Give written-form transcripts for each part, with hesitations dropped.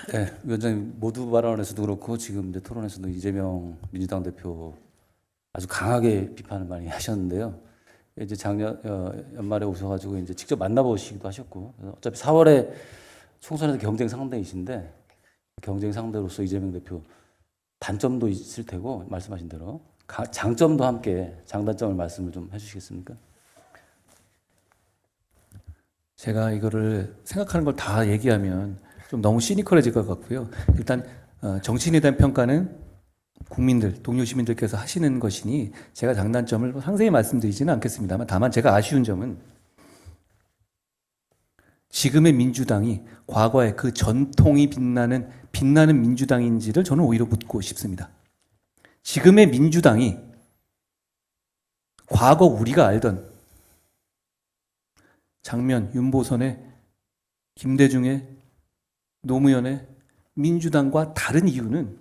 네, 위원장님 모두 발언에서도 그렇고 지금 이제 토론에서도 이재명 민주당 대표 아주 강하게 비판을 많이 하셨는데요. 이제 작년 연말에 오셔가지고 이제 직접 만나보시기도 하셨고 어차피 4월에 총선에서 경쟁 상대이신데 경쟁 상대로서 이재명 대표 단점도 있을 테고 말씀하신 대로 장점도 함께 장단점을 말씀을 좀 해주시겠습니까? 제가 이거를 생각하는 걸 다 얘기하면 좀 너무 시니컬해질 것 같고요. 일단 정치인에 대한 평가는 국민들, 동료 시민들께서 하시는 것이니 제가 장단점을 상세히 말씀드리지는 않겠습니다만, 다만 제가 아쉬운 점은 지금의 민주당이 과거의 그 전통이 빛나는 민주당인지를 저는 오히려 묻고 싶습니다. 지금의 민주당이 과거 우리가 알던 장면, 윤보선의, 김대중의, 노무현의 민주당과 다른 이유는,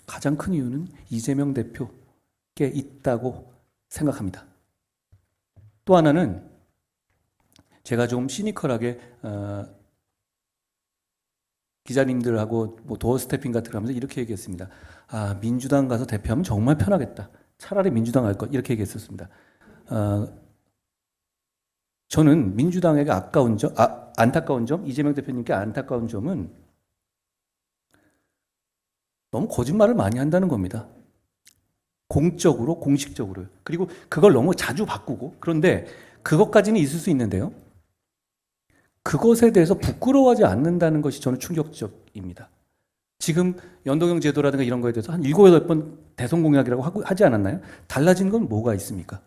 가장 큰 이유는 이재명 대표께 있다고 생각합니다. 또 하나는 제가 좀 시니컬하게 기자님들하고 뭐 도어 스태핑 같은 거 하면서 이렇게 얘기했습니다. 아, 민주당 가서 대표하면 정말 편하겠다. 차라리 민주당 할 것, 이렇게 얘기했었습니다. 저는 민주당에게 안타까운 점, 이재명 대표님께 안타까운 점은 너무 거짓말을 많이 한다는 겁니다. 공적으로, 공식적으로요. 그리고 그걸 너무 자주 바꾸고, 그런데 그것까지는 있을 수 있는데요. 그것에 대해서 부끄러워하지 않는다는 것이 저는 충격적입니다. 지금 연동형 제도라든가 이런 거에 대해서 한 7, 8번 대선 공약이라고 하지 않았나요? 달라진 건 뭐가 있습니까?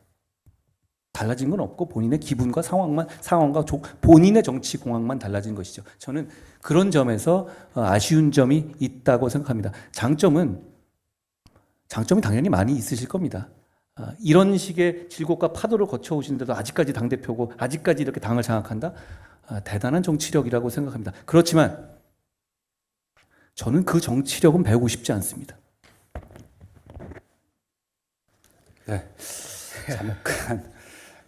달라진 건 없고 본인의 기분과 상황과 본인의 정치 공학만 달라진 것이죠. 저는 그런 점에서 아쉬운 점이 있다고 생각합니다. 장점이 당연히 많이 있으실 겁니다. 이런 식의 질곡과 파도를 거쳐오시는데도 아직까지 당대표고 아직까지 이렇게 당을 장악한다? 대단한 정치력이라고 생각합니다. 그렇지만 저는 그 정치력은 배우고 싶지 않습니다. 네, 잠깐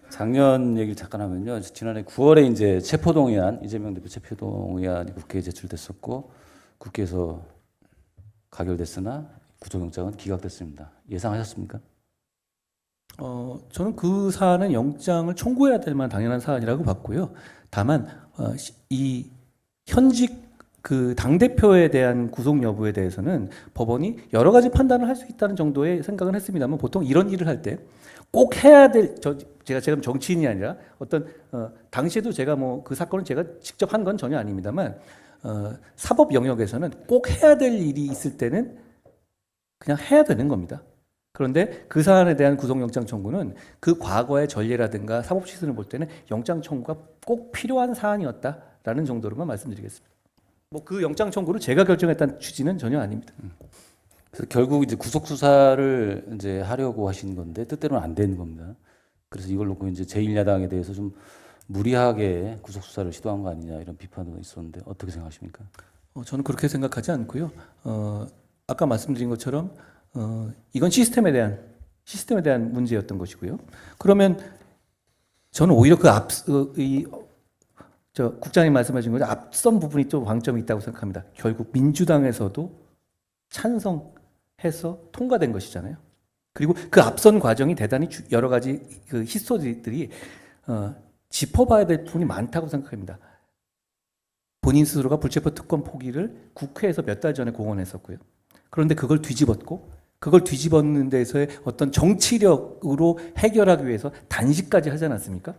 작년 얘기를 잠깐 하면요. 지난해 9월에 이제 체포동의안, 이재명 대표 체포동의안이 국회에 제출됐었고 국회에서 가결됐으나 구속영장은 기각됐습니다. 예상하셨습니까? 저는 그 사안은 영장을 청구해야 될 만한 당연한 사안이라고 봤고요. 다만 이 현직 그 당대표에 대한 구속 여부에 대해서는 법원이 여러 가지 판단을 할 수 있다는 정도의 생각은 했습니다만, 보통 이런 일을 할 때 꼭 해야 될, 제가 지금 정치인이 아니라 당시에도 제가 뭐 그 사건을 제가 직접 한 건 전혀 아닙니다만, 사법 영역에서는 꼭 해야 될 일이 있을 때는 그냥 해야 되는 겁니다. 그런데 그 사안에 대한 구속영장 청구는 그 과거의 전례라든가 사법 시선을 볼 때는 영장 청구가 꼭 필요한 사안이었다라는 정도로만 말씀드리겠습니다. 뭐 그 영장 청구를 제가 결정했다는 취지는 전혀 아닙니다. 그래서 결국 이제 구속 수사를 이제 하려고 하신 건데 뜻대로는 안 되는 겁니다. 그래서 이걸 놓고 이제 제1야당에 대해서 좀 무리하게 구속 수사를 시도한 거 아니냐 이런 비판도 있었는데 어떻게 생각하십니까? 저는 그렇게 생각하지 않고요. 아까 말씀드린 것처럼 이건 시스템에 대한 문제였던 것이고요. 그러면 저는 오히려 국장님 말씀하신 거죠. 앞선 부분이 좀 방점이 있다고 생각합니다. 결국 민주당에서도 찬성해서 통과된 것이잖아요. 그리고 그 앞선 과정이 대단히 여러 가지 그 히스토리들이 짚어봐야 될 부분이 많다고 생각합니다. 본인 스스로가 불체포 특권 포기를 국회에서 몇 달 전에 공언했었고요. 그런데 그걸 뒤집었는 데서의 어떤 정치력으로 해결하기 위해서 단식까지 하지 않았습니까?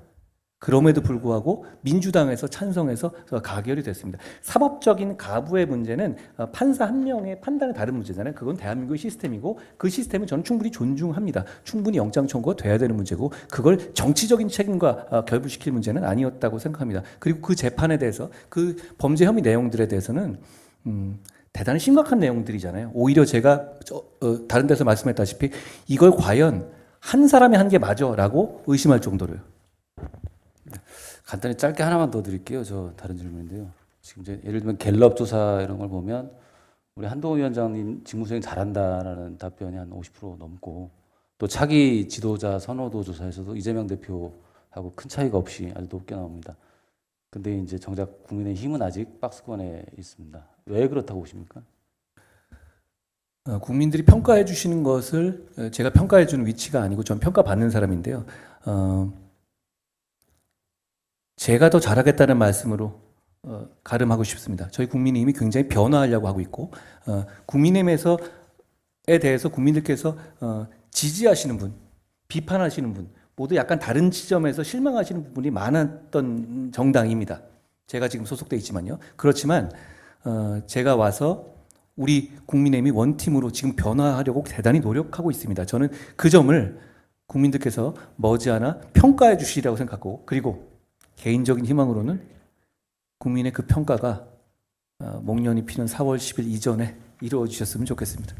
그럼에도 불구하고 민주당에서 찬성해서 가결이 됐습니다. 사법적인 가부의 문제는 판사 한 명의 판단에 다른 문제잖아요. 그건 대한민국의 시스템이고 그 시스템은 저는 충분히 존중합니다. 충분히 영장 청구가 돼야 되는 문제고 그걸 정치적인 책임과 결부시킬 문제는 아니었다고 생각합니다. 그리고 그 재판에 대해서 그 범죄 혐의 내용들에 대해서는 대단히 심각한 내용들이잖아요. 오히려 제가 다른 데서 말씀했다시피 이걸 과연 한 사람이 한 게 맞아라고 의심할 정도로요. 간단히 짧게 하나만 더 드릴게요. 저 다른 질문인데요. 지금 이제 예를 들면 갤럽 조사 이런 걸 보면 우리 한동훈 위원장님 직무수행 잘한다라는 답변이 한 50% 넘고 또 차기 지도자 선호도 조사에서도 이재명 대표하고 큰 차이가 없이 아주 높게 나옵니다. 근데 이제 정작 국민의힘은 아직 박스권에 있습니다. 왜 그렇다고 보십니까? 국민들이 평가해 주시는 것을 제가 평가해 주는 위치가 아니고 전 평가받는 사람인데요. 제가 더 잘하겠다는 말씀으로 가름하고 싶습니다. 저희 국민의힘이 굉장히 변화하려고 하고 있고 국민의힘에서에 대해서 국민들께서 지지하시는 분, 비판하시는 분 모두 약간 다른 지점에서 실망하시는 부분이 많았던 정당입니다. 제가 지금 소속돼 있지만요. 그렇지만 제가 와서 우리 국민의힘이 원팀으로 지금 변화하려고 대단히 노력하고 있습니다. 저는 그 점을 국민들께서 머지않아 평가해 주시리라고 생각하고, 그리고 개인적인 희망으로는 국민의 그 평가가 목련이 피는 4월 10일 이전에 이루어지셨으면 좋겠습니다.